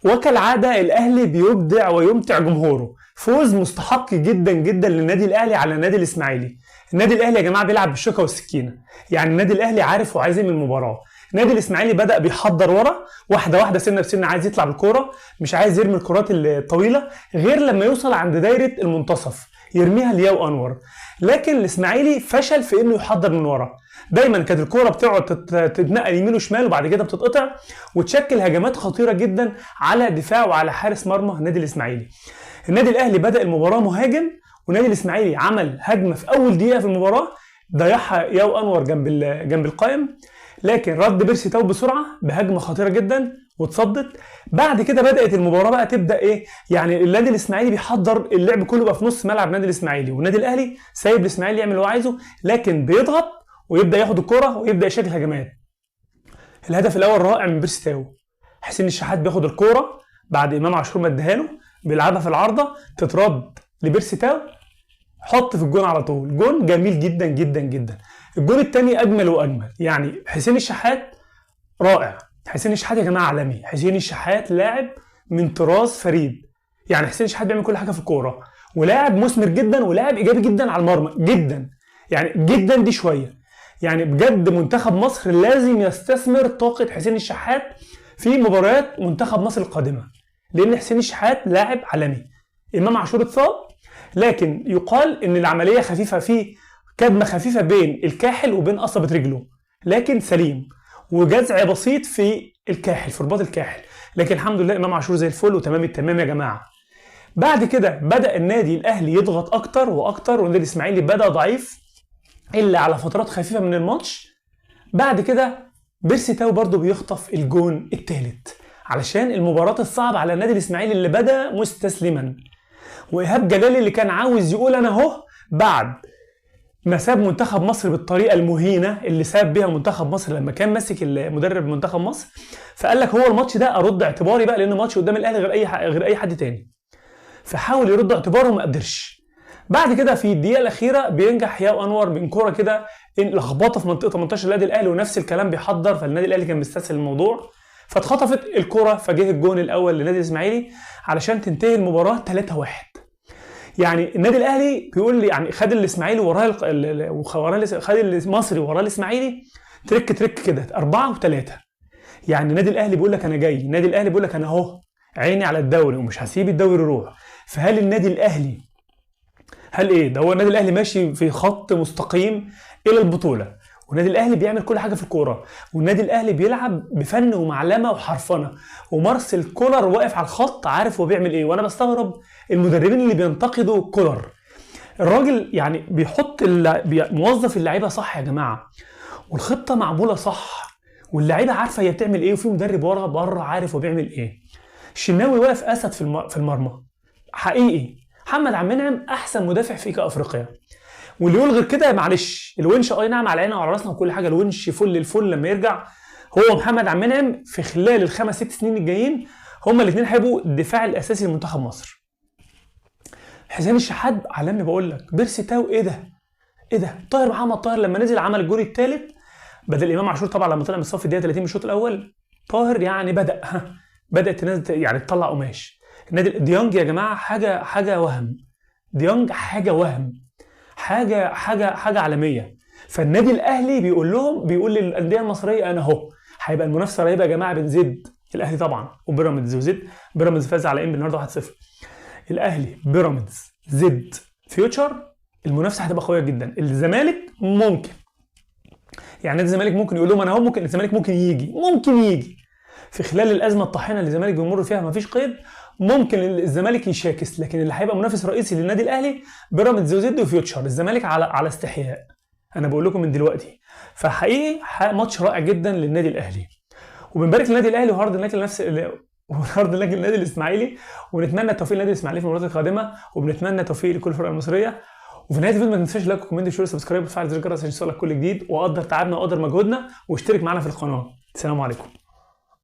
وكالعادة الأهلي بيبدع ويمتع جمهوره. فوز مستحق جدا جدا للنادي الأهلي على النادي الإسماعيلي. النادي الأهلي يا جماعة بيلعب بالشوكة والسكينة، يعني النادي الأهلي عارف وعايز من المباراة. النادي الإسماعيلي بدأ بيحضر ورا واحدة واحدة سنة بسنة، عايز يطلع بالكورة، مش عايز يرمي الكرات الطويلة غير لما يوصل عند دايرة المنتصف يرميها لياو أنور. لكن الإسماعيلي فشل في إنه يحضر من ورا. دايما كانت الكوره بتقعد تتنقل يمين وشمال وبعد كده بتتقطع وتشكل هجمات خطيره جدا على دفاع وعلى حارس مرمى النادي الاسماعيلي. النادي الاهلي بدا المباراه مهاجم، والنادي الاسماعيلي عمل هجمه في اول دقيقه في المباراه ضيعها ياو انور جنب القائم، لكن رد بيرسي تاو بسرعه بهجمه خطيره جدا واتصدت. بعد كده بدات المباراه بقى تبدا يعني النادي الاسماعيلي بيحضر اللعب كله بقى في نص ملعب النادي الاسماعيلي، والنادي الاهلي سايب الاسماعيلي يعمل اللي هو عايزه، لكن بيضغط ويبدا ياخد الكره ويبدا يشكل هجمات. الهدف الاول رائع من بيرسي تاو. حسين الشحات بياخد الكوره بعد امام عاشور ما اداها له، بيلعبها في العارضه تترد لبيرسي تاو، حط في الجون على طول. جون جميل جدا جدا جدا. الجون الثاني اجمل واجمل. يعني حسين الشحات رائع. حسين الشحات يا جماعه عالمي. حسين الشحات لاعب من طراز فريد. يعني حسين الشحات بيعمل كل حاجه في الكوره، ولاعب مثمر جدا ولاعب ايجابي جدا على المرمى جدا. يعني جدا دي شويه. يعني بجد منتخب مصر لازم يستثمر طاقة حسين الشحات في مباريات منتخب مصر القادمة، لأن حسين الشحات لاعب عالمي. إمام عاشور اتصاب، لكن يقال إن العملية خفيفة، فيه كدمة خفيفة بين الكاحل وبين قصبة رجله، لكن سليم، وجزع بسيط في الكاحل، في رباط الكاحل، لكن الحمد لله إمام عاشور زي الفل وتمام التمام يا جماعة. بعد كده بدأ النادي الأهلي يضغط أكتر وأكتر، والنادي الإسماعيلي بدأ ضعيف إلا على فترات خفيفة من الماتش. بعد كده بيرسي تاو برضو بيخطف الجون الثالث علشان المباراة الصعب على النادي الإسماعيلي اللي بدأ مستسلما. وإيهاب جلالي اللي كان عاوز يقول أنا أهو بعد ما ساب منتخب مصر بالطريقة المهينة اللي ساب بيها منتخب مصر لما كان ماسك مدرب منتخب مصر، فقال لك هو الماتش ده أرد اعتباري بقى، لأن ماتش قدام الأهلي غير أي حد تاني. فحاول يرد اعتباره وما قدرش. بعد كده في الدقيقه الاخيره بينجح ياو انور من كوره كده لخبطه في منطقه 18 النادي الاهلي، ونفس الكلام بيحضر، فالنادي الاهلي كان مستسهل الموضوع، فاتخطفت الكوره، فجه الجون الاول للنادي الاسماعيلي علشان تنتهي المباراه 3-1. يعني النادي الاهلي بيقول لي يعني خد الاسماعيلي وراه خد المصري وراه الاسماعيلي ترك كده 4-3. يعني النادي الاهلي بيقول لك انا جاي، النادي الاهلي بيقول لك انا اهو عيني على الدوري ومش هسيب الدوري يروح. فهل النادي الاهلي ده هو النادي الاهلي ماشي في خط مستقيم الى البطوله، والنادي الاهلي بيعمل كل حاجه في الكوره، والنادي الاهلي بيلعب بفن ومعلمه وحرفنه، ومارسيل كولر واقف على الخط عارف هو بيعمل ايه. وانا بستغرب المدربين اللي بينتقدوا كولر. الراجل يعني بيحط موظف اللعيبه صح يا جماعه، والخطه معموله صح، واللعيبه عارفه هي بتعمل ايه، وفي مدرب ورا بره عارف هو بيعمل ايه. الشناوي واقف اسد في المرمى حقيقي. محمد عبد المنعم احسن مدافع في افريقيا، واللي يقول غير كده معلش. الونش اي نعم على عيننا وعلى راسنا وكل حاجه، الونش فل الفل لما يرجع. هو محمد عبد المنعم في خلال ال5-6 سنين الجايين هما الاثنين هيبقوا الدفاع الاساسي لمنتخب مصر. حسين الشحات عالمي بقول لك. بيرسي تاو ايه ده؟ طاهر محمد طاهر لما نزل عمل الجول الثالث بدل امام عاشور طبعا لما طلع من الصف في الدقيقه 30 من الشوط الاول. طاهر يعني بدات الناس يعني تطلع قماش. النادي ديانج يا جماعه حاجه وهم. ديانج حاجه عالميه. فالنادي الاهلي بيقول للانديه المصريه انا اهو. هيبقى المنافسه رهيبه يا جماعه بين زد الاهلي طبعا وبيراميدز وزد. بيراميدز فاز على النهارده 1-0. الاهلي بيراميدز زد فيوتشر، المنافسه هتبقى قويه جدا. الزمالك ممكن يعني نادي الزمالك ممكن يقول لهم انا اهو، ممكن الزمالك ممكن يجي في خلال الازمه الطاحنه اللي الزمالك بيمر فيها مفيش قيد، ممكن الزمالك يشاكس، لكن اللي هيبقى منافس رئيسي للنادي الاهلي بيراميدز وزد وفيوتشر. الزمالك على استحياء، انا بقول لكم من دلوقتي. فحقيقي ماتش رائع جدا للنادي الاهلي، وبنبارك للنادي الاهلي وهارد لك للنادي الاسماعيلي، ونتمنى التوفيق للنادي الاسماعيلي في المباريات القادمه، وبنتمنى التوفيق لكل الفرق المصريه. وفي نهايه الفيديو ما تنساش لايك وكومنت وشير وسبسكرايب وتفعل زر الجرس عشان يوصلك كل جديد، وقدر تعبنا وقدر مجهودنا، واشترك معنا في القناه. السلام عليكم.